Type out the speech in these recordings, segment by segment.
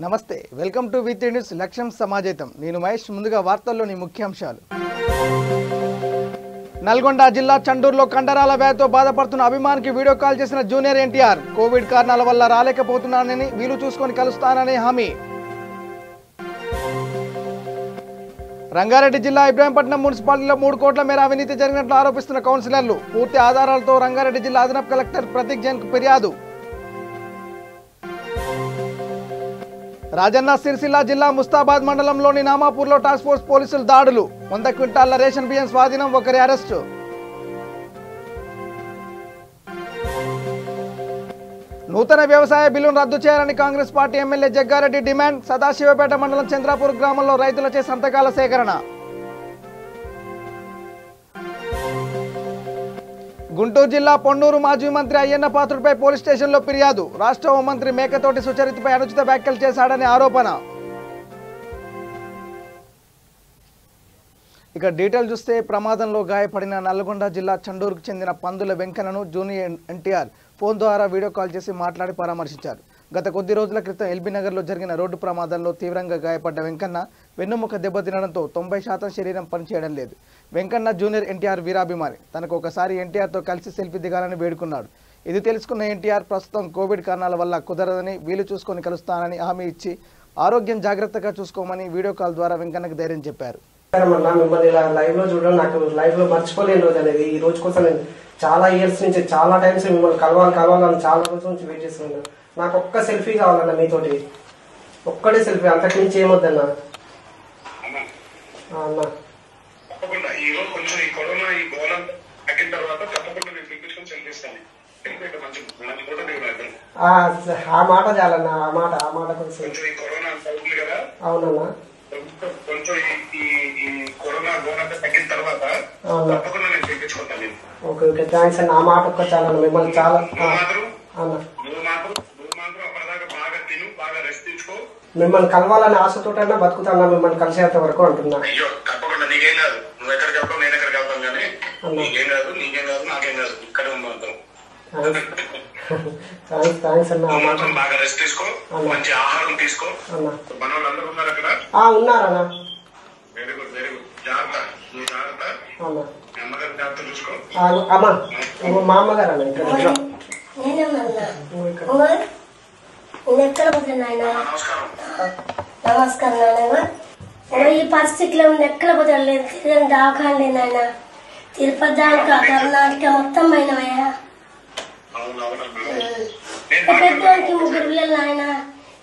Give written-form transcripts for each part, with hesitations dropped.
నమస్తే welcome to వి3 news లక్ష్యం సమాజేతం నేను మహేష్ ముందుగా వార్తల్లోని ముఖ్యాంశాలు నల్గొండ జిల్లా చండూరులో కండరాల వ్యాధితో బాధపడుతున్న అభిమానికి వీడియో కాల్ చేసిన జూనియర్ ఎన్టీఆర్ కోవిడ్ కారణాల వల్ల రాలేకపోతున్నానని వీలు చూసుకొని కలుస్తానని హామీ రంగారెడ్డి జిల్లా ఇబ్రాహీంపట్నం మున్సిపాలిటీలో 3 కోట్ల మేర అవినీతి జరిగినట్లు ఆరోపిస్తున్న కౌన్సిలర్లు పూర్తి ఆధారాలతో రంగారెడ్డి జిల్లా అదనపు కలెక్టర్ ప్రతీక్ జైన్కు ఫిర్యాదు రాజన్న సిరిసిల్ల జిల్లా ముస్తాబాద్ మండలంలోని నామాపూర్లో టాస్క్ ఫోర్స్ పోలీసులు దాడులు 100 క్వింటాళ్ల రేషన్ బియ్యం స్వాధీనం, ఒకరి అరెస్టు. నూతన వ్యవసాయ బిల్లును రద్దు చేయాలని Congress party MLA Jaggareddy demand. Sadashivpet మండలం చంద్రాపూర్ గ్రామంలో రైతులచే సంతకాల సేకరణ. గుంటూరు జిల్లా పొన్నూరు మాజీ మంత్రి అయ్యన్న పాత్రుడిపై పోలీస్ స్టేషన్లో ఫిర్యాదు. రాష్ట్ర హోంమంత్రి మేకతోటి సుచరితపై అనుచిత వ్యాఖ్యలు చేశాడనే ఆరోపణ. ఇక డీటెయిల్ చూస్తే ప్రమాదంలో గాయపడిన నల్గొండ జిల్లా చండూరుకు చెందిన పందుల వెంకన్నను జూనియర్ ఎన్టీఆర్ ఫోన్ ద్వారా వీడియో కాల్ చేసి మాట్లాడి పరామర్శించారు. గత కొద్ది రోజుల క్రితం ఎల్బీ నగర్లో జరిగిన రోడ్డు ప్రమాదంలో తీవ్రంగా గాయపడ్డ వెంకన్న వెన్నుముక దెబ్బతినడంతో 90% శరీరం పనిచేయడం లేదు. వెంకన్న జూనియర్ ఎన్టీఆర్ వీరాభిమాని. తనకు ఒకసారి ఎన్టీఆర్తో కలిసి సెల్ఫీ దిగాలని వేడుకున్నాడు. ఇది తెలుసుకున్న ఎన్టీఆర్ ప్రస్తుతం కోవిడ్ కారణాల వల్ల కుదరదని వీలు చూసుకొని కలుస్తానని హామీ ఇచ్చి ఆరోగ్యం జాగ్రత్తగా చూసుకోమని వీడియో కాల్ ద్వారా వెంకన్నకు ధైర్యం చెప్పారు. మిమ్మల్ని ఇలా లైవ్ లో చూడడం నాకు లైఫ్ లో మర్చిపోలేని రోజు అనేది. ఈ రోజు కోసం నేను చాలా ఇయర్స్ నుంచి చాలా టైమ్స్ మిమ్మల్ని కలవాలని చాలా రోజుల నుంచి వెయిట్ చేస్తున్నాను. నాకు ఒక్క సెల్ఫీ కావాలన్నా మీతోటి, ఒక్కడే సెల్ఫీ, అంతకు మించి ఏమొద్దన్నా. అన్నా ఆ మాట చాలన్నా, ఆ మాట కొంచెం. అవునన్నా, ఓకే ఓకే థ్యాంక్స్ అన్న. ఆ మాట ఒక్క చాలన్న, మిమ్మల్ని చాలా అన్న మిమ్మల్ని కలవాలని ఆశతోటన్నా బతుకుతాన్నా, మిమ్మల్ని కలిసేంత వరకు అంటున్నా. థ్యాంక్స్ అన్న. ఉన్నారన్నా. అమ్మా మా అమ్మగారు అన్న ఇక్కడ. నమస్కారం నాయన. ఈ పరిస్థితిలో ఎక్కడ పోతలేదు, దాకాండి నాయన. తిరుపతి దాకా కర్ణాటక మొత్తం పోయినవయ్యా. పెద్దవానికి 3 పిల్లలు నాయన.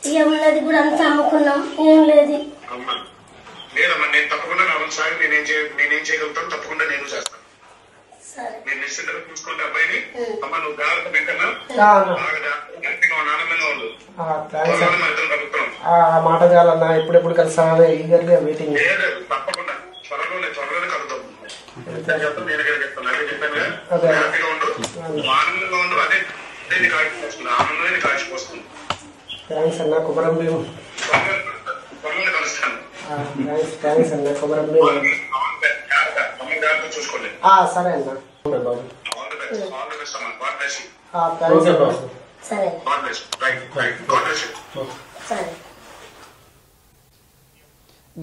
ఇక ఉన్నది కూడా అంతా అమ్ముకున్నాం, ఏం లేదు. నేనేం చేయగలుగుతాను తప్పకుండా నేను చేస్తాను. నేను నిశ్చితంగా చూసుకుంటే అబ్బాయిని అమ్మ నువ్వు జాగ్రత్త వెంకన్నా ఆనందంగా ఉండు. మాట చాలన్నా, ఎప్పుడెప్పుడు కలిసానే ఈగర్గా వెయిటింగ్. తప్పకుండా త్వరలోనే కలుద్దాం. నేను చెప్తాను, అదే చెప్పాను. హ్యాపీగా ఉండు, ఆనందంగా ఉండు. అదే కాల్చిపోతుంది, ఆనందమే కాల్చిపోతుంది. థ్యాంక్స్ అన్న. కొబ్బరం మేము త్వరలోనే కలుస్తాను. థ్యాంక్స్ అన్న. కొబ్బరం మేము చూసుకోండి. సరే అన్న.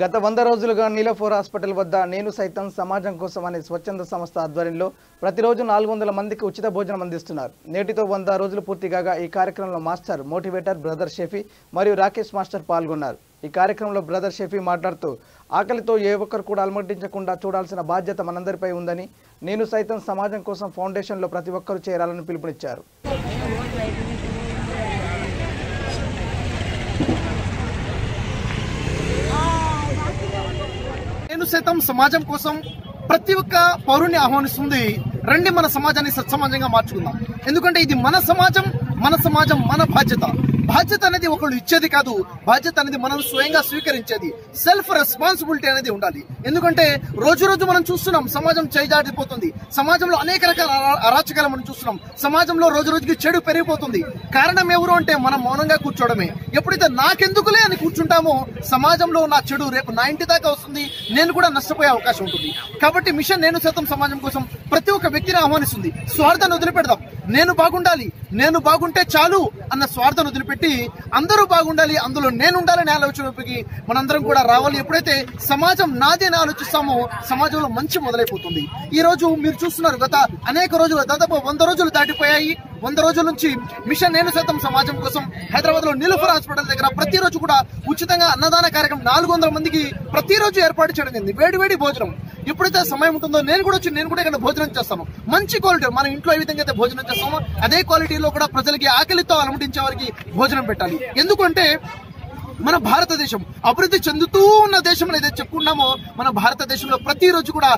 గత 100 రోజులుగా నీలఫోర్ హాస్పిటల్ వద్ద నేను సైతం సమాజం కోసం అనే స్వచ్ఛంద సంస్థ ఆధ్వర్యంలో ప్రతిరోజు 400 మందికి ఉచిత భోజనం అందిస్తున్నారు. నేటితో 100 రోజులు పూర్తి కాగా ఈ కార్యక్రమంలో మాస్టర్ మోటివేటర్ బ్రదర్ షెఫీ మరియు రాకేష్ మాస్టర్ పాల్గొన్నారు. ఈ కార్యక్రమంలో బ్రదర్ షెఫీ మాట్లాడుతూ ఆకలితో ఏ ఒక్కరు కూడా అలమటించకుండా చూడాల్సిన బాధ్యత మనందరిపై ఉందని, నేను సైతం సమాజం కోసం ఫౌండేషన్లో ప్రతి ఒక్కరూ చేరాలని పిలుపునిచ్చారు. నేను సైతం సమాజం కోసం ప్రతి ఒక్క పౌరుని ఆహ్వానిస్తుంది. రండి మన సమాజాన్ని సత్సమాజంగా మార్చుకుందాం. ఎందుకంటే ఇది మన సమాజం మన బాధ్యత అనేది ఒకళ్ళు ఇచ్చేది కాదు. బాధ్యత అనేది మనం స్వయంగా స్వీకరించేది. సెల్ఫ్ రెస్పాన్సిబిలిటీ అనేది ఉండాలి. ఎందుకంటే రోజు రోజు మనం చూస్తున్నాం సమాజం చేజారిపోతుంది, సమాజంలో అనేక రకాల అరాచకాలు మనం చూస్తున్నాం, సమాజంలో రోజు రోజుకి చెడు పెరిగిపోతుంది. కారణం ఎవరు అంటే మనం మౌనంగా కూర్చోవడమే. ఎప్పుడైతే నాకెందుకులే అని కూర్చుంటామో సమాజంలో నా చెడు రేపు నా ఇంటి దాకా వస్తుంది, నేను కూడా నష్టపోయే అవకాశం ఉంటుంది. కాబట్టి మిషన్ నేను సైతం సమాజం కోసం ప్రతి ఒక్క వ్యక్తిని ఆహ్వానిస్తుంది. స్వార్థాన్ని వదిలిపెడదాం, నేను బాగుండాలి, నేను బాగుంటే చాలు అన్న స్వార్థాన్ని వదిలిపెట్టి అందరూ బాగుండాలి, అందులో నేను ఉండాలనే ఆలోచనకి మనందరం కూడా రావాలి. ఎప్పుడైతే సమాజం నాదే అని ఆలోచిస్తామో సమాజంలో మంచి మొదలైపోతుంది. ఈ రోజు మీరు చూస్తున్నారు, గత అనేక రోజులు దాదాపు 100 రోజులు దాటిపోయాయి. 100 రోజుల నుంచి మిషన్ నేను సైతం సమాజం కోసం హైదరాబాద్ లో నీలూఫర్ హాస్పిటల్ దగ్గర ప్రతిరోజు కూడా ఉచితంగా అన్నదాన కార్యక్రమం 400 మందికి ప్రతిరోజు ఏర్పాటు చేయడం జరిగింది. వేడి భోజనం ఎప్పుడైతే సమయం ఉంటుందో నేను కూడా ఇక్కడ భోజనం చేస్తాను. మంచి క్వాలిటీ, మనం ఇంట్లో ఏ విధంగా అయితే భోజనం చేస్తామో అదే క్వాలిటీలో కూడా ప్రజలకి ఆకలితో అలమటించే వారికి భోజనం పెట్టాలి. ఎందుకంటే మన భారతదేశం అభివృద్ధి చెందుతూ ఉన్న దేశం అనేది చెప్పుకున్నామో మన భారతదేశంలో ప్రతిరోజు కూడా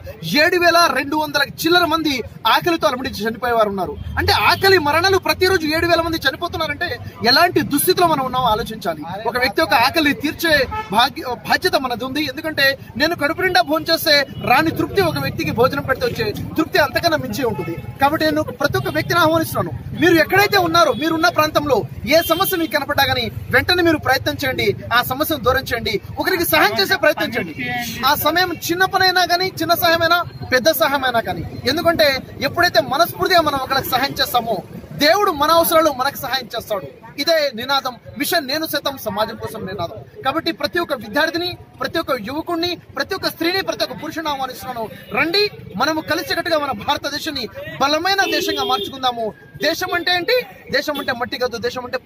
7,200 చిల్లర మంది ఆకలితో అలమటించి చనిపోయేవారు ఉన్నారు. అంటే ఆకలి మరణాలు ప్రతిరోజు 7,000 మంది చనిపోతున్నారంటే ఎలాంటి దుస్థితిలో మనం ఉన్నామో ఆలోచించాలి. ఒక వ్యక్తి యొక్క ఆకలి తీర్చే బాధ్యత మనది ఉంది. ఎందుకంటే నేను కడుపు నిండా భోజనం చేస్తే రాని తృప్తి ఒక వ్యక్తికి భోజనం పెడితే వచ్చే తృప్తి అంతకన్నా మించి ఉంటుంది. కాబట్టి నేను ప్రతి ఒక్క వ్యక్తిని ఆహ్వానిస్తున్నాను, మీరు ఎక్కడైతే ఉన్నారో మీరున్న ప్రాంతంలో ఏ సమస్య మీకు కనపడ్డా గానీ వెంటనే మీరు ప్రయత్నం చేయండి, ఆ సమస్యను దూరం చేయండి, ఒకరికి సహాయం చేసే ప్రయత్నం చేయండి. ఆ సమయం చిన్న పనైనా కానీ, చిన్న సహాయమైనా పెద్ద సహాయమైనా కానీ. ఎందుకంటే ఎప్పుడైతే మనస్ఫూర్తిగా మనం ఒకరికి సహాయం చేస్తామో దేవుడు మన అవసరాలు మనకు సహాయం చేస్తాడు. ఇదే నినాదం, మిషన్ నేను సైతం సమాజం కోసం నినాదం. కాబట్టి ప్రతి ఒక్క విద్యార్థిని, ప్రతి ఒక్క యువకుడిని, ప్రతి ఒక్క స్త్రీని, ప్రతి ఒక్క పురుషుని ఆహ్వానిస్తున్నాను. రండి, మనము కలిసికట్టుగా మన భారతదేశాన్ని బలమైన దేశంగా మార్చుకుందాము. దేశం అంటే ఏంటి? దేశం అంటే మట్టి కాదు, దేశం అంటే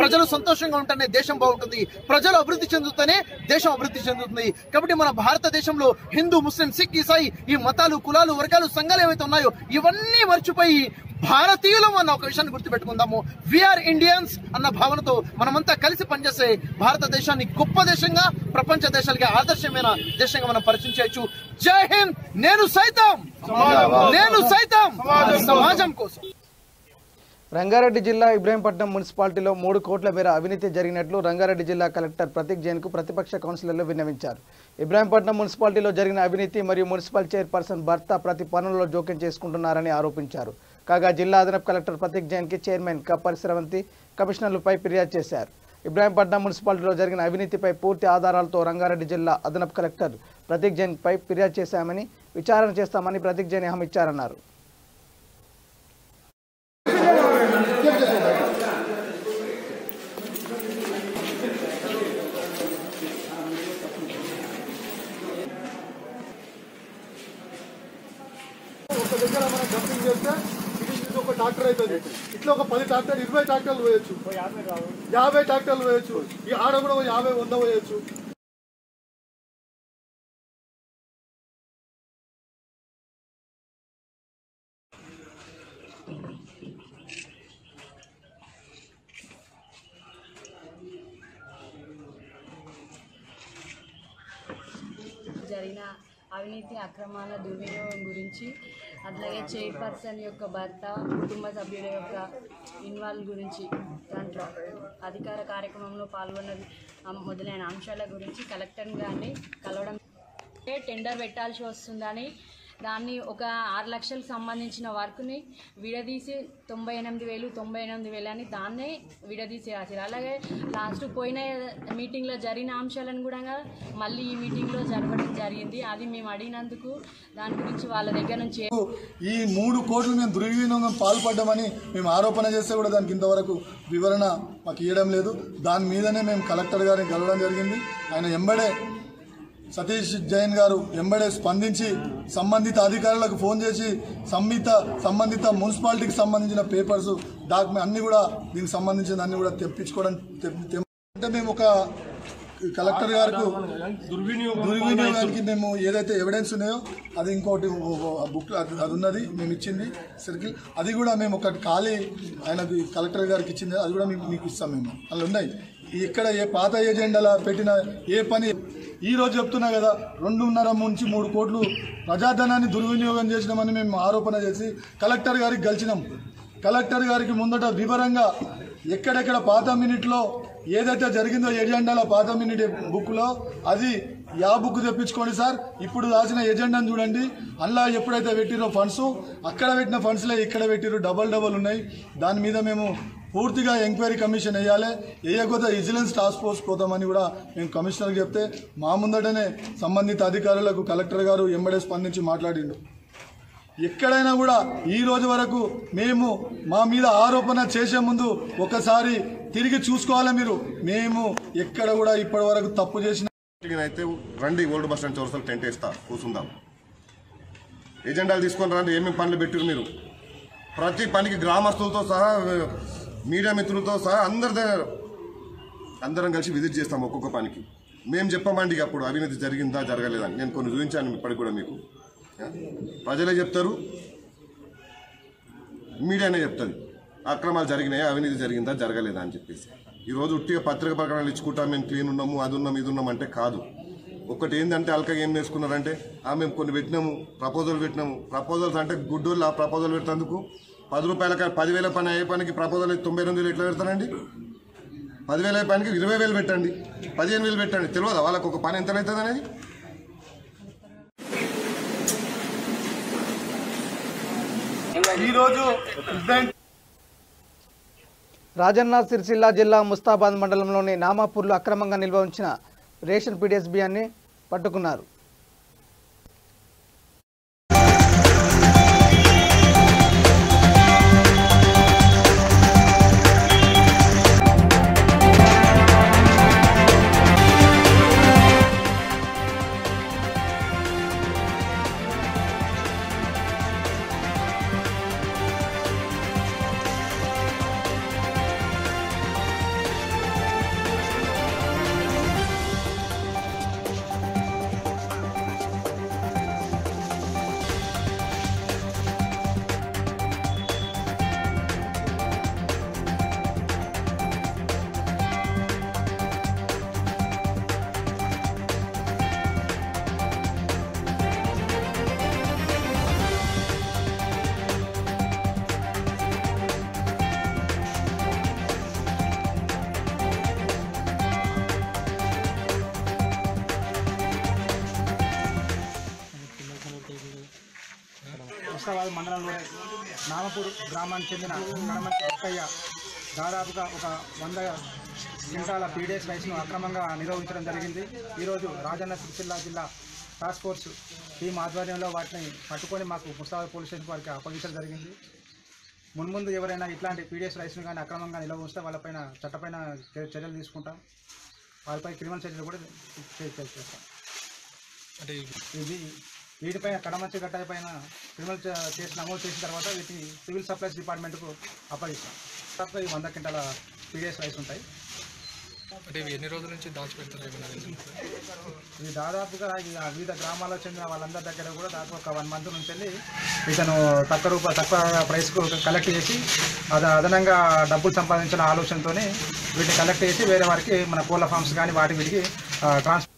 ప్రజలు సంతోషంగా ఉంటేనే దేశం బాగుంటుంది, ప్రజలు అభివృద్ధి చెందుతూనే దేశం అభివృద్ధి చెందుతుంది. కాబట్టి మన భారతదేశంలో హిందూ, ముస్లిం, సిక్, ఈసాయి ఈ మతాలు, కులాలు, వర్గాలు, సంఘాలు ఏవైతే ఉన్నాయో ఇవన్నీ మర్చిపోయి భారతీయులం అన్న ఒక విషయాన్ని గుర్తుపెట్టుకుందాము. వీఆర్ ఇండియన్స్ అన్న భావనతో మనమంతా కలిసి పనిచేసే భారతదేశాన్ని గొప్ప దేశంగా, ప్రపంచ దేశాలకి ఆదర్శమైన దేశంగా మనం పరిచయం చేయొచ్చు. జై హింద్. నేను సైతం సమాజం కోసం. రంగారెడ్డి జిల్లా ఇబ్రహీంపట్నం మున్సిపాలిటీలో 3 కోట్ల మేర అవినీతి జరిగినట్లు రంగారెడ్డి జిల్లా కలెక్టర్ ప్రతీక్ జైన్ కు ప్రతిపక్ష కౌన్సిలర్లు విన్నవించారు. ఇబ్రహీంపట్నం మున్సిపాలిటీలో జరిగిన అవినీతి మరియు మున్సిపల్ చైర్పర్సన్ భర్త ప్రతి పనుల్లో జోక్యం చేసుకుంటున్నారని ఆరోపించారు. కాగా జిల్లా అదనపు కలెక్టర్ ప్రతీక్ జైన్ కి చైర్మన్ కప్పర్ శ్రవంతి కమిషనర్లపై ఫిర్యాదు చేశారు. ఇబ్రహీంపట్నం మున్సిపాలిటీలో జరిగిన అవినీతిపై పూర్తి ఆధారాలతో రంగారెడ్డి జిల్లా అదనపు కలెక్టర్ ప్రతీక్ జైన్ పై ఫిర్యాదు చేశామని, విచారణ చేస్తామని ప్రతీక్ జైన్ హామీ ఇచ్చారన్నారు. దగ్గర మనం డంపింగ్ చేస్తే ఇది ఒక ట్రాక్టర్ అవుతుంది. ఇట్లా ఒక 10 ట్రాక్టర్ 20 ట్రాక్టర్లు వేయచ్చు, 50 ట్రాక్టర్లు వేయచ్చు, ఈ ఆడ కూడా 50, 100 వేయచ్చు. జరిగిన అవినీతి అక్రమాల దుర్వినియోగం గురించి, అట్లాగే చైర్పర్సన్ యొక్క భర్త, కుటుంబ సభ్యుల యొక్క ఇన్వాల్వ్ గురించి, దాంట్లో అధికార కార్యక్రమంలో పాల్గొన్నది మొదలైన అంశాల గురించి కలెక్టర్ గారిని కలవడం, టెండర్ పెట్టాల్సి వస్తుందని, దాన్ని ఒక 6 లక్షలకు సంబంధించిన వర్క్ని విడదీసి 98,000 అని దాన్నే విడదీసి రాశారు. అలాగే లాస్ట్ పోయిన మీటింగ్లో జరిగిన అంశాలను కూడా మళ్ళీ ఈ మీటింగ్లో జరగడం జరిగింది. అది మేము అడిగినందుకు దాని గురించి వాళ్ళ దగ్గర నుంచి ఈ 3 కోట్లు మేము దుర్వినియోగం పాల్పడ్డామని మేము ఆరోపణ చేస్తే కూడా దానికి ఇంతవరకు వివరణ మాకు ఇవ్వడం లేదు. దాని మీదనే మేము కలెక్టర్ గారిని కలవడం జరిగింది. ఆయన ఎంబడే సతీష్ జైన్ గారు ఎంబడే స్పందించి సంబంధిత అధికారులకు ఫోన్ చేసి సంబంధిత మున్సిపాలిటీకి సంబంధించిన పేపర్స్, డాక్యుమెంట్ అన్ని కూడా దీనికి సంబంధించిన అన్ని కూడా తెప్పించుకోవడం. అంటే మేము ఒక కలెక్టర్ గారికి దుర్వినియోగానికి మేము ఏదైతే ఎవిడెన్స్ ఉన్నాయో అది ఇంకోటి బుక్ అది ఉన్నది, మేము ఇచ్చింది సర్కిల్, అది కూడా మేము ఒకటి ఖాళీ ఆయనది కలెక్టర్ గారికి ఇచ్చింది, అది కూడా మీకు ఇస్తాం. మేము అలా ఉన్నాయి. ఇక్కడ ఏ పాత ఏజెండాల పెట్టిన ఏ పని ఈ రోజు చెప్తున్నా కదా, 2.5 నుంచి 3 కోట్లు ప్రజాధనాన్ని దుర్వినియోగం చేసినామని మేము ఆరోపణ చేసి కలెక్టర్ గారికి గెలిచినాం. కలెక్టర్ గారికి ముందట వివరంగా ఎక్కడెక్కడ పాత మినిట్లో ఏదైతే జరిగిందో ఎజెండాల పాత మినిట్ బుక్లో అది యా బుక్ తెప్పించుకోండి సార్. ఇప్పుడు రాసిన ఎజెండాను చూడండి. అందులో ఎప్పుడైతే పెట్టిరో ఫండ్స్ అక్కడ పెట్టిన ఫండ్స్లే ఇక్కడ పెట్టిరో డబల్ ఉన్నాయి. దాని మీద మేము పూర్తిగా ఎంక్వైరీ కమిషన్ వేయాలి. వేయకపోతే విజిలెన్స్ టాస్క్ ఫోర్స్ పోతామని కూడా మేము కమిషనర్కి చెప్తే మా ముందటనే సంబంధిత అధికారులకు కలెక్టర్ గారు ఎంబడే స్పందించి మాట్లాడిండు. ఎక్కడైనా కూడా ఈ రోజు వరకు మేము మా మీద ఆరోపణ చేసే ముందు ఒకసారి తిరిగి చూసుకోవాలి మీరు. మేము ఎక్కడ కూడా ఇప్పటి వరకు తప్పు చేసిన అయితే రండి, ఓల్డ్ బస్ స్టాండ్ చౌరస్తాలో టెంట్ వేస్తా, కూర్చుందాం. ఎజెండాలు తీసుకొని రండి, ఏమేమి పనులు పెట్టారు మీరు. ప్రతి పనికి గ్రామస్తులతో సహా మీడియా మిత్రులతో సహా అందరం కలిసి విజిట్ చేస్తాం ఒక్కొక్క పనికి. మేము చెప్పమండి అప్పుడు అవినీతి జరిగిందా జరగలేదని. నేను కొన్ని చూపించాను ఇప్పటికి కూడా మీకు. ప్రజలే చెప్తారు, మీడియానే చెప్తుంది అక్రమాలు జరిగినాయా, అవినీతి జరిగిందా జరగలేదా అని చెప్పేసి. ఈరోజు ఉట్టిగా పత్రిక ప్రకటనలు ఇచ్చుకుంటాం, మేము క్లీన్ ఉన్నాము, అది ఉన్నాము, ఇది ఉన్నాం అంటే కాదు. ఒకటి ఏంటంటే అల్కగా ఏం నేర్చుకున్నారంటే మేము కొన్ని పెట్టినాము, ప్రపోజల్ పెట్టినాము. ప్రపోజల్స్ అంటే గుడ్డోళ్ళు ఆ ప్రపోజల్ పెట్టేందుకు 10 రూపాయల 10,000 పని అయ్యే పనికి ప్రపోజల్ 92,000 ఎట్లా పెడతానండి? 10,000 పనికి 20,000 పెట్టండి, 15,000 పెట్టండి. తెలియదా వాళ్ళకు ఒక పని ఎంత అవుతుంది అనేది? ఈరోజు రాజన్న సిరిసిల్ల జిల్లా ముస్తాబాద్ మండలంలోని నామాపూర్లో అక్రమంగా నిల్వ ఉంచిన రేషన్ పీడిఎస్ బియ్యాన్ని పట్టుకున్నారు. ముస్తాబాద్ మండలంలోని నామపూర్ గ్రామానికి చెందిన కడమంచి గట్టయ్య దాదాపుగా ఒక 100 క్వింటాల పీడిఎస్ రైస్ను అక్రమంగా నిరోధించడం జరిగింది. ఈరోజు రాజన్న సిరిసిల్ల జిల్లా టాస్క్ ఫోర్స్ టీం ఆధ్వర్యంలో వాటిని పట్టుకొని మాకు ముస్తాబాద్ పోలీస్ స్టేషన్ వారికి అప్పగించడం జరిగింది. మున్ముందు ఎవరైనా ఇట్లాంటి పీడిఎస్ రైస్ను కానీ అక్రమంగా నిల్వ ఉంచితే వాళ్ళపైన చట్టపైన చర్యలు తీసుకుంటాం. వారిపై క్రిమినల్ చర్యలు కూడా చేస్తాం. అంటే వీటిపైన కడమంచి గట్టయ్య పైన క్రిమినల్ కేసు నమోదు చేసిన తర్వాత వీటిని సివిల్ సప్లైస్ డిపార్ట్మెంట్కు అప్పగిస్తాం. తప్ప 100 క్వింటాల పీడిఎస్ రైస్ ఉంటాయి. అంటే ఇవి ఎన్ని రోజుల నుంచి దాచిపెడతారు? ఇది దాదాపుగా వివిధ గ్రామాల్లో చెందిన వాళ్ళందరి దగ్గర కూడా దాదాపు ఒక 1 మంత్ నుంచి వెళ్ళి ఇతను తక్కువ ప్రైస్కు కలెక్ట్ చేసి అదనంగా డబ్బులు సంపాదించిన ఆలోచనతోనే వీటిని కలెక్ట్ చేసి వేరే వారికి మన కోళ్ళ ఫార్మ్స్ కానీ వీటికి ట్రాన్స్ఫర్.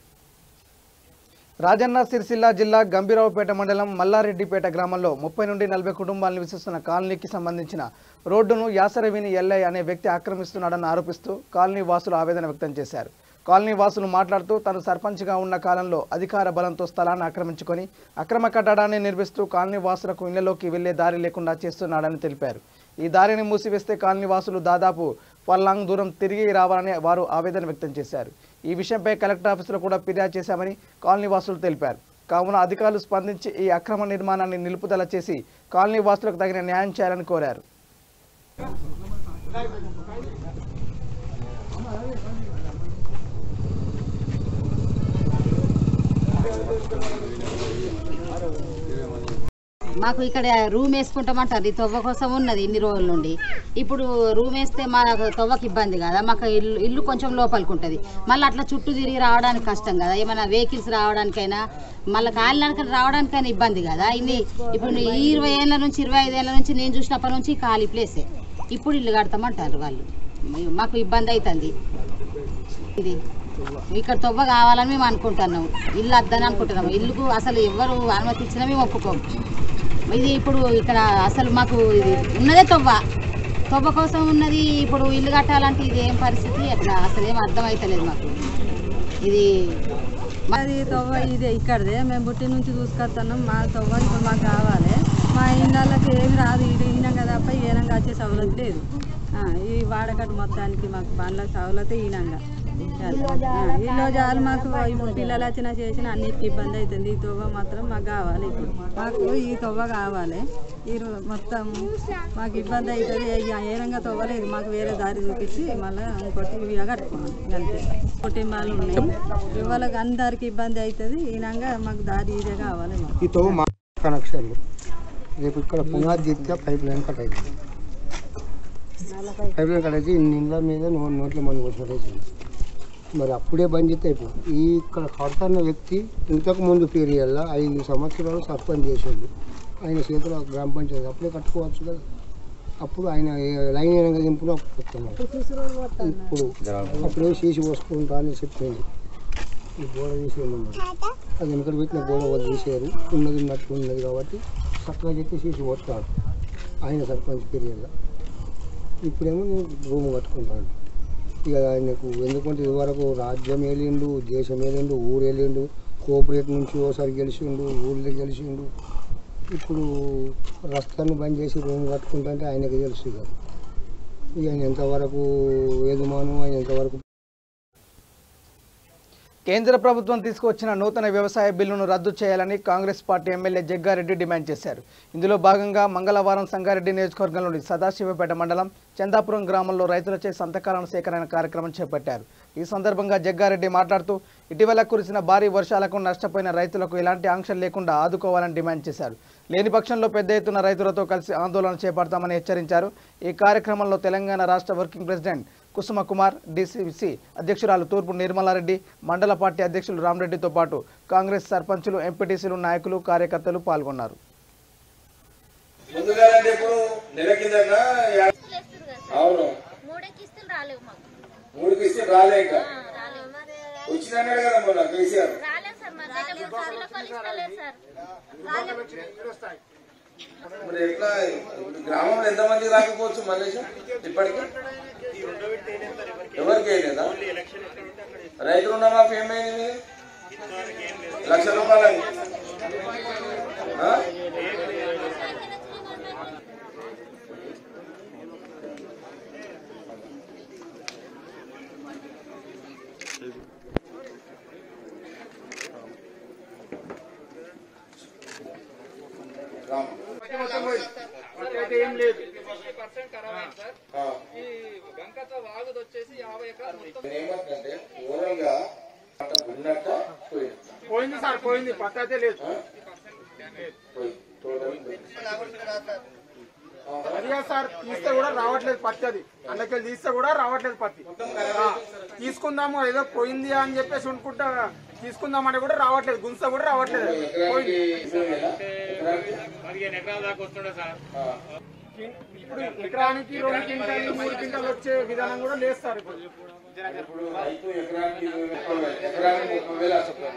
రాజన్న సిరిసిల్ల జిల్లా గంభీరావుపేట మండలం మల్లారెడ్డిపేట గ్రామంలో 30 నుండి 40 కుటుంబాలు నివసిస్తున్న కాలనీకి సంబంధించిన రోడ్డును యాసరవిని ఎల్ఐ అనే వ్యక్తి ఆక్రమిస్తున్నాడని ఆరోపిస్తూ కాలనీ వాసులు ఆవేదన వ్యక్తం చేశారు. కాలనీ వాసులు మాట్లాడుతూ తాను సర్పంచ్గా ఉన్న కాలంలో అధికార బలంతో స్థలాన్ని ఆక్రమించుకొని అక్రమ కట్టడాన్ని నిర్మిస్తూ కాలనీ వాసులకు ఇళ్లలోకి వెళ్లే దారి లేకుండా చేస్తున్నాడని తెలిపారు. ఈ దారిని మూసివేస్తే కాలనీ వాసులు దాదాపు పల్లాంగ్ దూరం తిరిగి రావాలని వారు ఆవేదన వ్యక్తం చేశారు. ఈ విషయంపై కలెక్టర్ ఆఫీసులో కూడా ఫిర్యాదు చేశామని కాలనీ వాసులు తెలిపారు. కావున అధికారులు స్పందించి ఈ అక్రమ నిర్మాణాన్ని నిలుపుదల చేసి కాలనీ వాసులకు తగిన న్యాయం చేయాలని కోరారు. మాకు ఇక్కడ రూమ్ వేసుకుంటామంటారు. ఈ తొవ్వ కోసం ఉన్నది ఇన్ని రోజుల నుండి. ఇప్పుడు రూమ్ వేస్తే మాకు తొవ్వకి ఇబ్బంది కదా, మాకు ఇల్లు కొంచెం లోపలికి ఉంటుంది. మళ్ళీ అట్లా చుట్టూ తిరిగి రావడానికి కష్టం కదా, ఏమైనా వెహికల్స్ రావడానికైనా మళ్ళీ కాలినడకన రావడానికైనా ఇబ్బంది కదా. ఇప్పుడు 20 ఏళ్ళ నుంచి 25 ఏళ్ళ నుంచి నేను చూసినప్పటి నుంచి ఖాళీ ప్లేసే. ఇప్పుడు ఇల్లు కడతామంటారు వాళ్ళు. మాకు ఇబ్బంది అవుతుంది. ఇది ఇక్కడ తొవ్వ కావాలని మేము అనుకుంటున్నాము, ఇల్లు వద్దని అనుకుంటున్నాము. ఇల్లుకు అసలు ఎవరు అనుమతి ఇచ్చినా మేము ఒప్పుకోము. ఇది ఇప్పుడు ఇక్కడ అసలు మాకు ఉన్నదే తొవ్వ, తొవ్వ కోసం ఉన్నది ఇప్పుడు ఇల్లు కట్టాలంటే ఇది ఏం పరిస్థితి అట్లా అసలు ఏం అర్థమైతలేదు మాకు. ఇది మాది తొవ్వ ఇది ఇక్కడదే, మేము పుట్టి నుంచి చూసుకొస్తున్నాం. మా తొవ్వ ఇప్పుడు మాకు కావాలి. మా ఇళ్ళకి ఏమి రాదు, ఇది ఈయనంగా తప్ప ఈనంగా వచ్చే సౌలత్ లేదు. ఈ వాడకట్టు మొత్తానికి మాకు బండ్లకు సౌలతే ఈనంగా ఇల్లు జాలు మాకు ఇప్పుడు పిల్లలు వచ్చినా చేసినా అన్నిటికీ ఇబ్బంది అవుతుంది. ఈ తొవ్వ మాత్రం మాకు కావాలి. ఇప్పుడు మాకు ఈ తొవ్వ కావాలి. ఈ మొత్తం మాకు ఇబ్బంది అవుతుంది. ఏనంగా తొవ్వలేదు, మాకు వేరే దారి చూపించి మళ్ళీ ఇంకోటి ఇవి కట్టుకోవాలి అంతే. కుటుంబాలు ఉన్నాయి, ఇవాళకి అందరికి ఇబ్బంది అవుతుంది. ఈనంగా మాకు దారి ఇదే కావాలి. ఈ తొవ్వ మా కనెక్షన్లు రేపు ఇక్కడ పునాది తీస్తే పైప్ లైన్ కట్ అవుతుంది. పైప్ లైన్ కట్ అయితే ఇళ్ళ మీద నోట్ల మంది వచ్చినట్టు మరి అప్పుడే బంద్ చేస్తే అయిపోయింది. ఈ ఇక్కడ కడుతున్న వ్యక్తి ఇంతకు ముందు పీరియడ్లో 5 సంవత్సరాలు సస్పెండ్ చేసేది. ఆయన చేతిలో గ్రామ పంచాయతీ అప్పుడే కట్టుకోవచ్చు కదా. అప్పుడు ఆయన లైన్ అయినా దింపులో వస్తున్నాడు. ఇప్పుడు అప్పుడే సీసి పోసుకుంటా అని చెప్పింది. ఈ గోడ తీసేయమన్నారు. అది వెనకటి పెట్టిన గోడ వాళ్ళు తీసేయారు. ఉన్నది ఉన్నట్టు ఉన్నది కాబట్టి చక్కగా చెప్పి సీసి పోస్తాడు ఆయన సర్పంచ్ పీరియడ్లో. ఇప్పుడేమో భూమి కట్టుకుంటాడు. ఇక ఆయనకు ఎందుకంటే ఇదివరకు రాజ్యం వెళ్ళిండు, దేశం వెళ్ళిండు, ఊరు వెళ్ళిండు, కోఆపరేట్ నుంచి ఓసారి గెలిచిండు, ఊళ్ళో గెలిచిండు. ఇప్పుడు రస్తాన్ని బంద్ చేసి రూమ్ కట్టుకుంటుంటే ఆయనకు తెలుసు. ఇక ఆయన ఎంతవరకు యజమాను, ఆయన ఎంతవరకు. కేంద్ర ప్రభుత్వం తీసుకొచ్చిన నూతన వ్యవసాయ బిల్లును రద్దు చేయాలని Congress party MLA Jaggareddy demand చేశారు. ఇందులో భాగంగా మంగళవారం సంగారెడ్డి నియోజకవర్గంలోని సదాశివపేట మండలం చందాపురం గ్రామంలో రైతులచే సంతకాలను సేకరణ కార్యక్రమం చేపట్టారు. ఈ సందర్భంగా జగ్గారెడ్డి మాట్లాడుతూ ఇటీవల కురిసిన భారీ వర్షాలకు నష్టపోయిన రైతులకు ఎలాంటి ఆంక్షలు లేకుండా ఆదుకోవాలని డిమాండ్ చేశారు. లేని పక్షంలో పెద్ద ఎత్తున రైతులతో కలిసి ఆందోళన చేపడతామని హెచ్చరించారు. ఈ కార్యక్రమంలో తెలంగాణ రాష్ట్ర వర్కింగ్ ప్రెసిడెంట్ కుసుమ కుమార్, డిసిసి అధ్యక్షురాలు తూర్పు నిర్మలారెడ్డి, మండల పార్టీ అధ్యక్షులు రామరెడ్డితో పాటు కాంగ్రెస్ సర్పంచులు, ఎంపీటీసీలు, నాయకులు, కార్యకర్తలు పాల్గొన్నారు. మరి ఎట్లా గ్రామంలో ఎంతమంది రాకపోవచ్చు మలేష్ ఇప్పటికీ ఎవరికి వేయలేదా? రైతు రుణమాఫీ ఏమైంది? ₹1,00,000 ఏం లేదు. 50% ఖరాబ్ అయింది సార్. ఈ బంకతో వాగుది వచ్చేసి 50 ఎకరాలు పోయింది సార్. పోయింది, పత్తి అయితే లేదు. అదిగా సార్, తీస్తే కూడా రావట్లేదు పత్తి. అది అందుకెళ్ళి తీస్తే కూడా రావట్లేదు పత్తి. తీసుకుందాము ఏదో పోయింది అని చెప్పేసి అనుకుంటా తీసుకుందామంటే కూడా రావట్లేదు. గుంస కూడా రావట్లేదు. 15 ఎకరాల దాకా వస్తుండే సార్. ఇప్పుడు ఎకరానికి 2 క్వింటాలు 3 క్వింటాలు వచ్చే విధానం కూడా లేదు సార్. ఇప్పుడు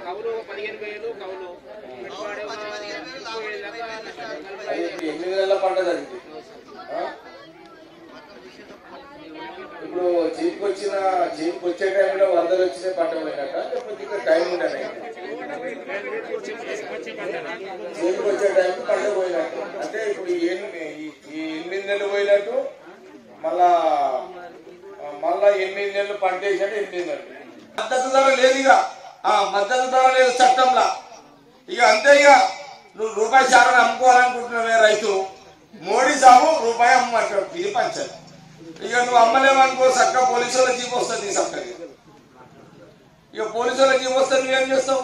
కౌలు 15,000 కౌలు 8 నెలల పంట జరిగింది. ఇప్పుడు చీపుకి వచ్చే టైంలో వరదలు వచ్చిన పంట పోయినట్ట, లేకపోతే ఇంకా టైం ఉండేది? చీపుకి వచ్చే టైం పంట పోయినట్టు అంటే ఇప్పుడు ఈ 8 నెలలు పోయినట్టు మళ్ళా 8 నెలలు పంట వేసినట్టు 8 నెలలు. మద్దతు ధర లేదు. ఇక మద్దతు ధర లేదు చట్టంలా. ఇక అంతే. ఇక నువ్వు రూపాయి చారని అమ్ముకోవాలనుకుంటున్నావే రైతు, మోడీ సాబు రూపాయి అమ్మంటాడు. ఇది పంచాలి. ఇక నువ్వు అమ్మలేమనుకో, చక్కగా పోలీసు వాళ్ళ జీప్ వస్తుంది. చక్కగా ఇక పోలీసు వాళ్ళ జీప్ వస్తే నువ్వేం చేస్తావు?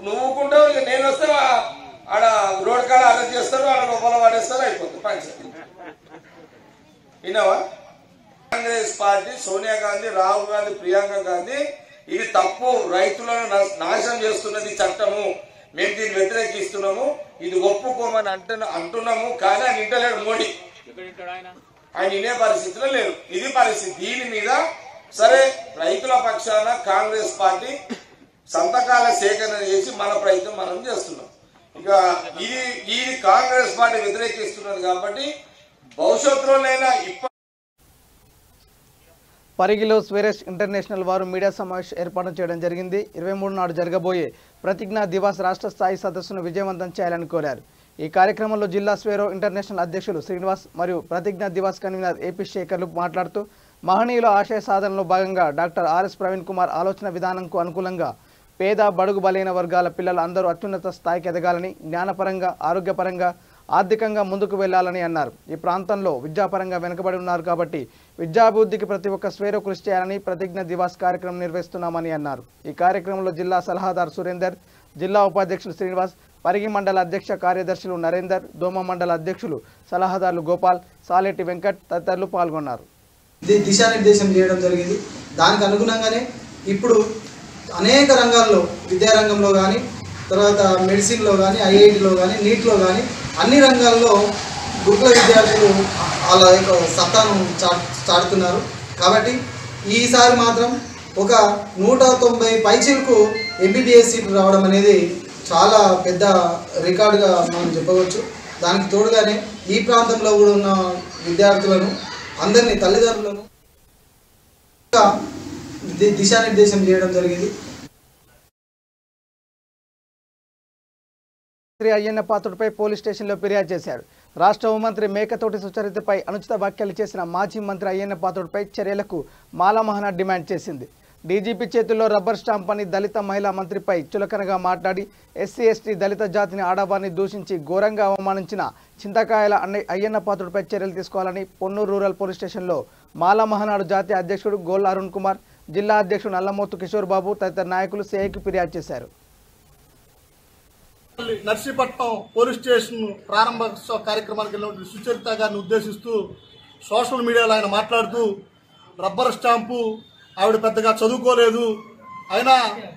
నువ్వు ఊకుంటావు. ఇక నేను వస్తే ఆడ రోడ్ కాడ అరెస్ట్ చేస్తారు, ఆడ లోపల వాడేస్తారు, అయిపోతుంది పంచాయతీ. విన్నావా? కాంగ్రెస్ పార్టీ, సోనియా గాంధీ, రాహుల్ గాంధీ, ప్రియాంక గాంధీ ఇది తప్పు, రైతులను నాశనం చేస్తున్నది చట్టము, మేము దీన్ని వ్యతిరేకిస్తున్నాము, ఇది ఒప్పుకోమని అంటున్నాము. కానీ ఆయన ఇంటలేడు మోడీ. ఆయన వినే పరిస్థితిలో లేదు. ఇది పరిస్థితి. దీని మీద సరే రైతుల పక్షాన కాంగ్రెస్ పార్టీ సంతకాల సేకరణ చేసి మన ప్రయత్నం మనం చేస్తున్నాం. ఇక ఇది కాంగ్రెస్ పార్టీ వ్యతిరేకిస్తున్నది కాబట్టి భవిష్యత్తులోనైనా పరిగిలో స్వెరెస్ ఇంటర్నేషనల్ వారు మీడియా సమావేశం ఏర్పాటు చేయడం జరిగింది. 23 నాడు జరగబోయే ప్రతిజ్ఞా దివాస్ రాష్ట్ర స్థాయి సదస్సును విజయవంతం చేయాలని కోరారు. ఈ కార్యక్రమంలో జిల్లా స్వేరో ఇంటర్నేషనల్ అధ్యక్షులు శ్రీనివాస్ మరియు ప్రతిజ్ఞా దివాస్ కన్వీనర్ ఏపీ శేఖర్లు మాట్లాడుతూ మహనీయుల ఆశయ సాధనలో భాగంగా డాక్టర్ ఆర్ఎస్ ప్రవీణ్ కుమార్ ఆలోచన విధానంకు అనుకూలంగా పేద బడుగు బలైన వర్గాల పిల్లలు అందరూ అత్యున్నత స్థాయికి ఎదగాలని, జ్ఞానపరంగా, ఆరోగ్యపరంగా, ఆర్థికంగా ముందుకు వెళ్లాలని అన్నారు. ఈ ప్రాంతంలో విద్యాపరంగా వెనుకబడి ఉన్నారు కాబట్టి విద్యాభివృద్ధికి ప్రతి ఒక్క స్వేరో కృషి చేయాలని ప్రతిజ్ఞ దివాస్ కార్యక్రమం నిర్వహిస్తున్నామని అన్నారు. ఈ కార్యక్రమంలో జిల్లా సలహాదారు సురేందర్, జిల్లా ఉపాధ్యక్షులు శ్రీనివాస్, పరిగి మండల అధ్యక్ష కార్యదర్శులు నరేందర్, దోమ మండల అధ్యక్షులు సలహాదారులు గోపాల్, సాలెట్టి వెంకట్ తదితరులు పాల్గొన్నారు. దిశానిర్దేశం చేయడం జరిగింది. దానికి అనుగుణంగానే ఇప్పుడు అనేక రంగాల్లో, విద్యారంగంలో కానీ, తర్వాత మెడిసిన్లో కానీ, ఐఐటిలో కానీ, నీట్లో కానీ అన్ని రంగాల్లో గురుకుల విద్యార్థులు వాళ్ళ యొక్క సత్తాను చాటుతున్నారు. కాబట్టి ఈసారి మాత్రం ఒక 190 పైచీలకు ఎంబీబీఎస్ సీట్లు రావడం అనేది చాలా పెద్ద రికార్డుగా మనం చెప్పవచ్చు. దానికి తోడుగానే ఈ ప్రాంతంలో కూడా ఉన్న విద్యార్థులను అందరినీ, తల్లిదండ్రులను దిశానిర్దేశం చేయడం జరిగింది. అయ్యన్న పాత్రుడిపై పోలీస్ స్టేషన్లో ఫిర్యాదు చేశారు. రాష్ట్ర హోంమంత్రి మేకతోటి సుచరితపై అనుచిత వ్యాఖ్యలు చేసిన మాజీ మంత్రి అయ్యన్న పాత్రుడిపై చర్యలకు మాలా మహానాడు డిమాండ్ చేసింది. డీజీపీ చేతుల్లో రబ్బర్ స్టాంప్ అని దళిత మహిళా మంత్రిపై చులకనగా మాట్లాడి ఎస్సీ ఎస్టీ దళిత జాతిని, ఆడవారిని దూషించి ఘోరంగా అవమానించిన చింతకాయల అయ్యన్న పాత్రుడిపై చర్యలు తీసుకోవాలని పొన్నూరు రూరల్ పోలీస్ స్టేషన్లో మాలా మహానాడు జాతీయ అధ్యక్షుడు గోల్ అరుణ్ కుమార్, జిల్లా అధ్యక్షుడు నల్లమోతు కిషోర్ బాబు తదితర నాయకులు సిఐకి ఫిర్యాదు చేశారు. నర్సీపట్నం పోలీస్ స్టేషన్ ప్రారంభ కార్యక్రమానికి వెళ్ళిన సుచరిత గారిని ఉద్దేశిస్తూ సోషల్ మీడియాలో ఆయన మాట్లాడుతూ రబ్బర్ స్టాంపు, ఆవిడ పెద్దగా చదువుకోలేదు, అయినా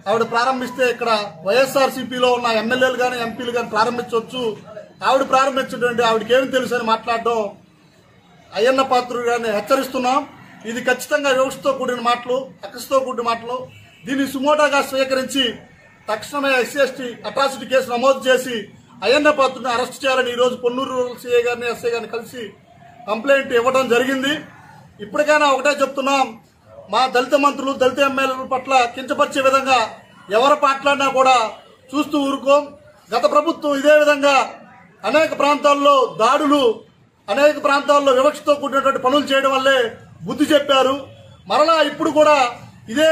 ఆవిడ ప్రారంభిస్తే ఇక్కడ వైఎస్ఆర్సీపీలో ఉన్న ఎమ్మెల్యేలు కానీ, ఎంపీలు కానీ ప్రారంభించవచ్చు, ఆవిడ ప్రారంభించడండి, ఆవిడకి ఏమి తెలుసు అని మాట్లాడడం అయ్యన్న పాత్రుడు గారిని హెచ్చరిస్తున్నాం. ఇది ఖచ్చితంగా వ్యవస్థతో కూడిన మాటలు, అక్కసుతో కూడిన మాటలు. దీన్ని సుమోటాగా స్వీకరించి తక్షణమే ఎస్సీ ఎస్టీ అట్రాసిటీ కేసు నమోదు చేసి అయ్యన్న పాత్రుడిని అరెస్ట్ చేయాలని ఈరోజు పొన్నూరు సిఐ గారిని, ఎస్ఐ గారిని కలిసి కంప్లైంట్ ఇవ్వడం జరిగింది. ఇప్పటికైనా ఒకటే చెప్తున్నాం, మా దళిత మంత్రులు, దళిత ఎమ్మెల్యేల పట్ల కించపరిచే విధంగా ఎవరు మాట్లాడినా కూడా చూస్తూ ఊరుకోం. గత ప్రభుత్వం ఇదే విధంగా అనేక ప్రాంతాల్లో దాడులు, అనేక ప్రాంతాల్లో వివక్షతో కూడినటువంటి పనులు చేయడం వల్లే బుద్ధి చెప్పారు. మరలా ఇప్పుడు కూడా ఇదే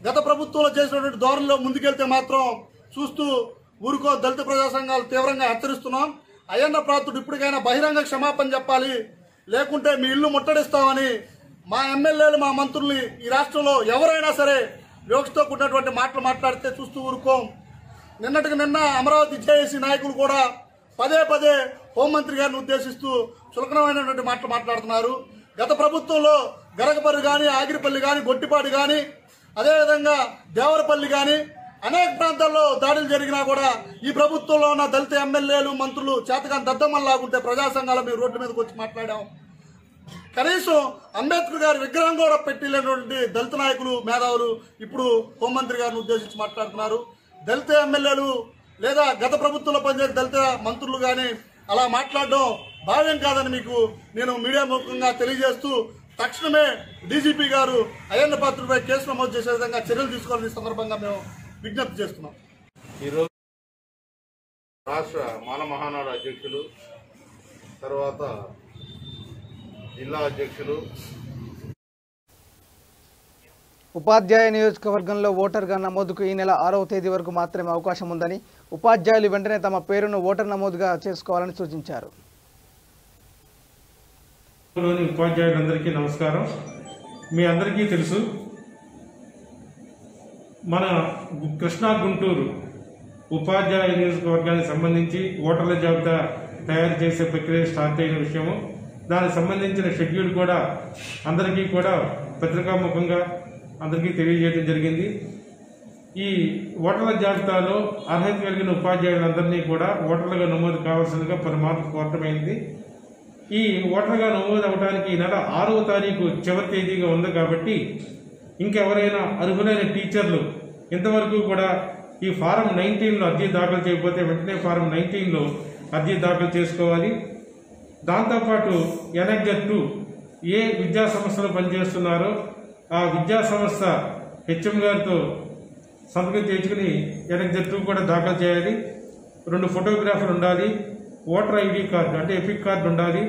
గత ప్రభుత్వంలో చేసినటువంటి ధోరణిలో ముందుకెళ్తే మాత్రం చూస్తూ ఊరుకో. దళిత ప్రజా సంఘాలు తీవ్రంగా హెచ్చరిస్తున్నాం. అయ్యన్న పాత్రుడు ఇప్పటికైనా బహిరంగ క్షమాపణ చెప్పాలి, లేకుంటే మీ ఇల్లు ముట్టడిస్తామని మా ఎమ్మెల్యేలు, మా మంత్రుల్ని ఈ రాష్ట్రంలో ఎవరైనా సరే వివక్షతో కూడినటువంటి మాటలు మాట్లాడితే చూస్తూ ఊరుకోం. నిన్నటికి నిన్న అమరావతి జేఏసీ నాయకులు కూడా పదే పదే హోంమంత్రి గారిని ఉద్దేశిస్తూ చులకనమైనటువంటి మాటలు మాట్లాడుతున్నారు. గత ప్రభుత్వంలో గరగపల్లి కానీ, ఆగిరిపల్లి కానీ, గొట్టిపాడు కానీ, అదేవిధంగా దేవరపల్లి కానీ అనేక ప్రాంతాల్లో దాడులు జరిగినా కూడా ఈ ప్రభుత్వంలో ఉన్న దళిత ఎమ్మెల్యేలు, మంత్రులు చేతగాని దద్దమ్మల్లాగుంటే ప్రజా సంఘాల మీద రోడ్డు మీదకి వచ్చి మాట్లాడాం. కనీసం అంబేద్కర్ గారి విగ్రహం కూడా పెట్టినటువంటి దళిత నాయకులు, మేధావులు ఇప్పుడు హోంమంత్రి గారిని ఉద్దేశించి మాట్లాడుతున్నారు. దళిత ఎమ్మెల్యేలు లేదా గత ప్రభుత్వంలో పనిచేసే దళిత మంత్రులు కానీ అలా మాట్లాడడం భావ్యం కాదని మీకు నేను మీడియా ముఖంగా తెలియజేస్తూ తక్షణమే డీజీపీ గారు అయ్యన్న పాత్రుడిపై కేసు నమోదు చేసే విధంగా చర్యలు తీసుకోవాలని సందర్భంగా మేము విజ్ఞప్తి చేస్తున్నాం. ఈరోజు రాష్ట్ర మాల మహానాడు అధ్యక్షులు, తర్వాత జిల్లా అధ్యక్షులు, ఉపాధ్యాయ నియోజకవర్గంలో ఓటర్గా నమోదుకు ఈ నెల 6వ తేదీ వరకు మాత్రమే అవకాశం ఉందని, ఉపాధ్యాయులు వెంటనే తమ పేరును ఓటర్ నమోదుగా చేసుకోవాలని సూచించారు. ఉపాధ్యాయులందరికీ నమస్కారం. మీ అందరికీ తెలుసు, మన కృష్ణా గుంటూరు ఉపాధ్యాయ నియోజకవర్గానికి సంబంధించి ఓటర్ల జాబితా తయారు చేసే ప్రక్రియ స్టార్ట్ అయిన విషయము, దానికి సంబంధించిన షెడ్యూల్ కూడా అందరికీ కూడా పత్రికాముఖంగా అందరికీ తెలియజేయడం జరిగింది. ఈ ఓటర్ల జాబితాలో అర్హత కలిగిన ఉపాధ్యాయులందరినీ కూడా ఓటర్లుగా నమోదు కావాల్సిందిగా పలుమార్లు కోరటమైంది. ఈ ఓటర్గా నమోదు అవడానికి ఈ నెల 6వ తారీఖు చివరి తేదీగా ఉంది కాబట్టి ఇంకెవరైనా అర్హులైన టీచర్లు ఇంతవరకు కూడా ఈ ఫారం 19లో అర్జీ దాఖలు చేయకపోతే వెంటనే ఫారం 19లో అర్జీ దాఖలు చేసుకోవాలి. దాంతోపాటు ఎనెక్జర్ 2 ఏ విద్యా సంస్థలో పనిచేస్తున్నారో ఆ విద్యా సంస్థ హెచ్ఎం గారితో సంతకం చేయించుకుని ఎనెక్జర్ 2 కూడా దాఖలు చేయాలి. 2 ఫోటోగ్రాఫర్లు ఉండాలి. ఓటర్ ఐడి కార్డు అంటే ఎపిక్ కార్డు ఉండాలి.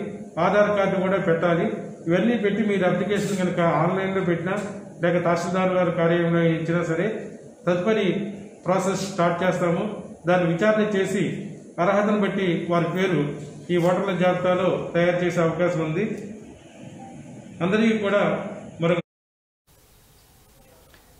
ఆధార్ కార్డు కూడా పెట్టాలి. ఇవన్నీ పెట్టి మీరు అప్లికేషన్ కనుక ఆన్లైన్లో పెట్టినా లేక తహసీల్దార్ గారి కార్యాలయంలో ఇచ్చినా సరే తదుపరి ప్రాసెస్ స్టార్ట్ చేస్తాము. దాన్ని విచారణ చేసి అర్హతను బట్టి వారి పేరు ఈ ఓటర్ల జాబితాలో తయారు చేసే అవకాశం ఉంది. అందరికీ కూడా మరొక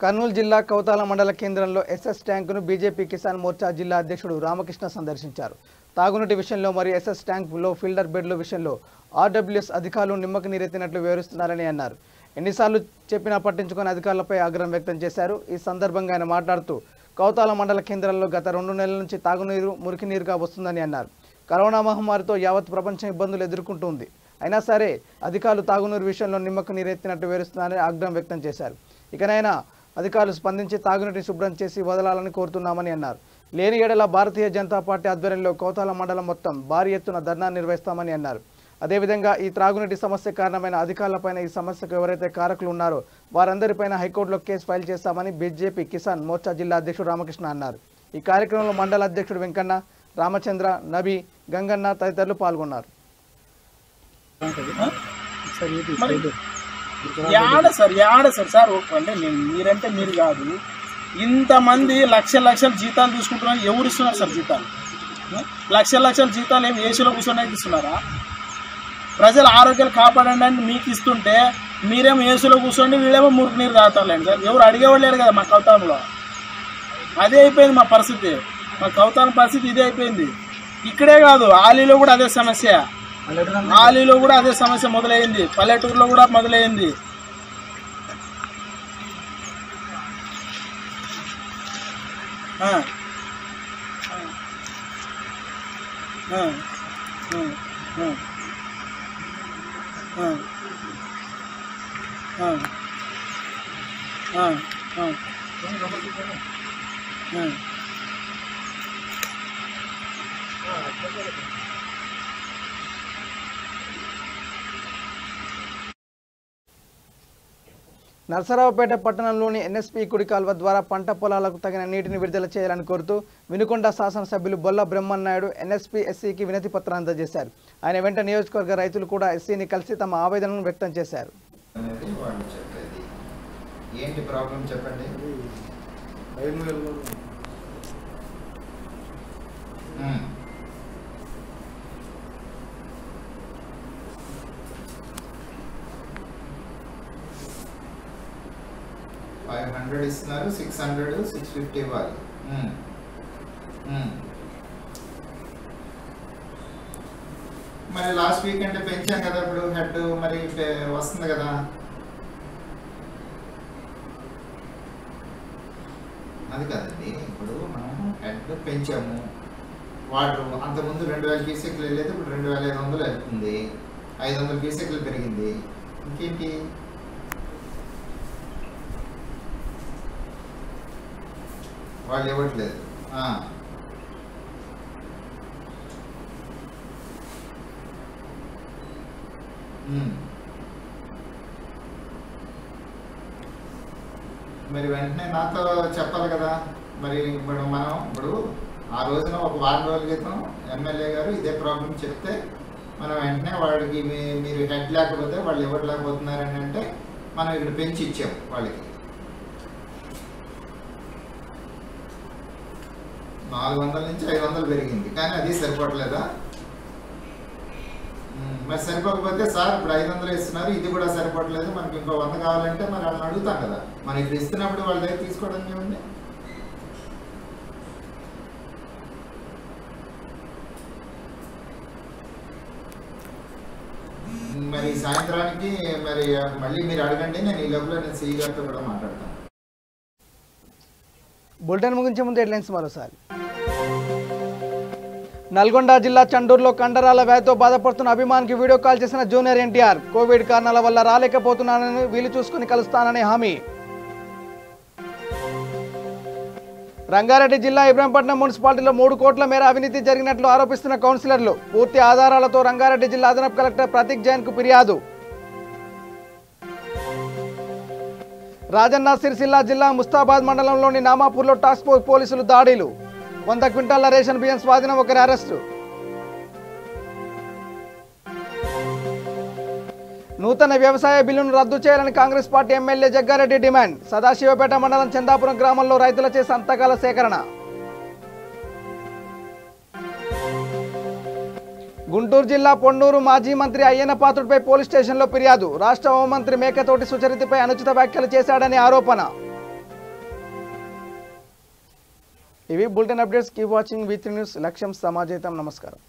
కర్నూలు జిల్లా కౌతాల మండల కేంద్రంలో ఎస్ఎస్ ట్యాంకును బీజేపీ కిసాన్ మోర్చా జిల్లా అధ్యక్షుడు రామకృష్ణ సందర్శించారు. తాగునీటి విషయంలో మరియు ఎస్ఎస్ ట్యాంకులో ఫిల్టర్ బెడ్ల విషయంలో ఆర్డబ్ల్యూఎస్ అధికారులు నిమ్మకు నీరెత్తినట్లు వివరిస్తున్నారని అన్నారు. ఎన్నిసార్లు చెప్పినా పట్టించుకుని అధికారులపై ఆగ్రహం వ్యక్తం చేశారు. ఈ సందర్భంగా ఆయన మాట్లాడుతూ కౌతాల మండల కేంద్రంలో గత 2 నెలల నుంచి తాగునీరు మురికి నీరుగా వస్తుందని అన్నారు. కరోనా మహమ్మారితో యావత్ ప్రపంచం ఇబ్బందులు ఎదుర్కొంటుంది. అయినా సరే అధికారులు తాగునీరు విషయంలో నిమ్మకు నీరెత్తినట్టు వివరిస్తున్నారని ఆగ్రహం వ్యక్తం చేశారు. ఇకనైనా అధికారులు స్పందించి తాగునీటిని శుభ్రం చేసి వదలాలని కోరుతున్నామని అన్నారు. లేని ఏడల భారతీయ జనతా పార్టీ ఆధ్వర్యంలో కౌతాల మండలం మొత్తం భారీ ఎత్తున ధర్నా నిర్వహిస్తామని అన్నారు. అదేవిధంగా ఈ త్రాగునీటి సమస్య కారణమైన అధికారులపైన ఈ సమస్యకు ఎవరైతే కారకులు ఉన్నారో వారందరిపైన హైకోర్టులో కేసు ఫైల్ చేస్తామని బీజేపీ కిసాన్ మోర్చా జిల్లా అధ్యక్షుడు రామకృష్ణ అన్నారు. ఈ కార్యక్రమంలో మండల అధ్యక్షుడు వెంకన్న, రామచంద్ర, నబీ, గంగన్న తదితరులు పాల్గొన్నారు. యాడ సార్ అంటే మీరంటే మీరు కాదు, ఇంతమంది లక్షల జీతాలు తీసుకుంటున్నారు. ఎవరు ఇస్తున్నారు సార్ జీతాలు? లక్షల జీతాలు ఏమి ఏసీలో కూర్చొని ఇస్తున్నారా? ప్రజల ఆరోగ్యాలు కాపాడండి అని మీకు ఇస్తుంటే మీరేమో ఏసీలో కూర్చోండి, వీళ్ళేమో మురికి నీరు తాగుతారులేండి సార్. ఎవరు అడిగేవాళ్ళు లేరు కదా మా కౌతాంలో. అదే అయిపోయింది మా పరిస్థితి. మా కౌతాం పరిస్థితి ఇదే అయిపోయింది. ఇక్కడే కాదు, ఆలీలో కూడా అదే సమస్య. ఆలీలో కూడా అదే సమస్య మొదలైంది. పల్లెటూరులో కూడా మొదలైంది. నర్సరావుపేట పట్టణంలోని ఎన్ఎస్పీ కుడి కాల్వ ద్వారా పంట పొలాలకు తగిన నీటిని విడుదల చేయాలని కోరుతూ వినుకొండ శాసనసభ్యులు బొల్ల బ్రహ్మన్నాయుడు ఎన్ఎస్పీ ఎస్సీకి వినతి పత్రం అందజేశారు. ఆయన వెంట నియోజకవర్గ రైతులు కూడా ఎస్సీని కలిసి తమ ఆవేదనను వ్యక్తం చేశారు. ఏంటి ప్రాబ్లం చెప్పండి. 500 ఇస్తున్నారు, 600, 650 ఇవ్వాలి. మరి లాస్ట్ వీక్ అంటే పెంచాం కదా, ఇప్పుడు హెడ్ మరి వస్తుంది కదా. అది కదండి, ఇప్పుడు మనం హెడ్ పెంచాము. వాటర్ అంతకుముందు 2000 క్యూసెక్లు వెళ్ళేది, ఇప్పుడు 2500 వెళ్తుంది. 500 క్యూసెక్లు పెరిగింది. ఇంకేంటి? వాళ్ళు ఇవ్వట్లేదు. మరి వెంటనే నాతో చెప్పాలి కదా. మరి ఇప్పుడు ఆ రోజున ఒక వారం రోజుల క్రితం ఎమ్మెల్యే గారు ఇదే ప్రాబ్లం చెప్తే మనం వెంటనే వాడికి మీరు హెడ్ లేకపోతే వాళ్ళు ఇవ్వట్లేకపోతున్నారని అంటే మనం ఇక్కడ పెంచి ఇచ్చాం వాళ్ళకి. 400 నుంచి 500 పెరిగింది, కానీ అది సరిపోవట్లేదా? మరి సరిపోకపోతే సార్ ఇప్పుడు 500 ఇస్తున్నారు, ఇది కూడా సరిపోవట్లేదు, మనకి ఇంకో 100 కావాలంటే మరి వాళ్ళని అడుగుతాం కదా. మనం ఇప్పుడు ఇస్తున్నప్పుడు వాళ్ళ దగ్గర తీసుకోవడానికి ఏముంది? మరి సాయంత్రానికి మరి మళ్ళీ మీరు అడగండి, నేను ఈ లోపల నేను సిఈ గారితో కూడా మాట్లాడతాను. బులెటిన్ ముగించే ముందు హెడ్లైన్స్ మరోసారి. నల్గొండ జిల్లా చండూరులో కండరాల వ్యాధితో బాధపడుతున్న అభిమానికి వీడియో కాల్ చేసిన జూనియర్ ఎన్టీఆర్. కోవిడ్ కారణాల వల్ల రాలేకపోతున్నానని వీలు చూసుకుని కలుస్తానని హామీ. రంగారెడ్డి జిల్లా ఇబ్రాహీంపట్నం మున్సిపాలిటీలో 3 కోట్ల మేర అవినీతి జరిగినట్లు ఆరోపిస్తున్న కౌన్సిలర్లు. పూర్తి ఆధారాలతో రంగారెడ్డి జిల్లా అదనపు కలెక్టర్ ప్రతీక్ జైన్కు ఫిర్యాదు. రాజన్న సిరిసిల్ల జిల్లా ముస్తాబాద్ మండలంలోని నామాపూర్లో టాస్క్ ఫోర్స్ పోలీసులు దాడులు. 100 క్వింటాల రేషన్ బియ్యం స్వాధీనం, 1 అరెస్టు. నూతన వ్యవసాయ బిల్లును రద్దు చేయాలని Congress party MLA Jaggareddy demand. Sadashivpet మండలం చందాపురం గ్రామంలో రైతులచే సంతకాల సేకరణ. గుంటూరు జిల్లా పొన్నూరు మాజీ మంత్రి అయ్యన్న పాత్రుడిపై పోలీస్ స్టేషన్లో ఫిర్యాదు. రాష్ట్ర హోంమంత్రి మేకతోటి సుచరితపై అనుచిత వ్యాఖ్యలు చేశాడని ఆరోపణ. ఇవి bulletin updates. Keep watching V3 news. లక్ష్యం సమాజేతం. నమస్కారం.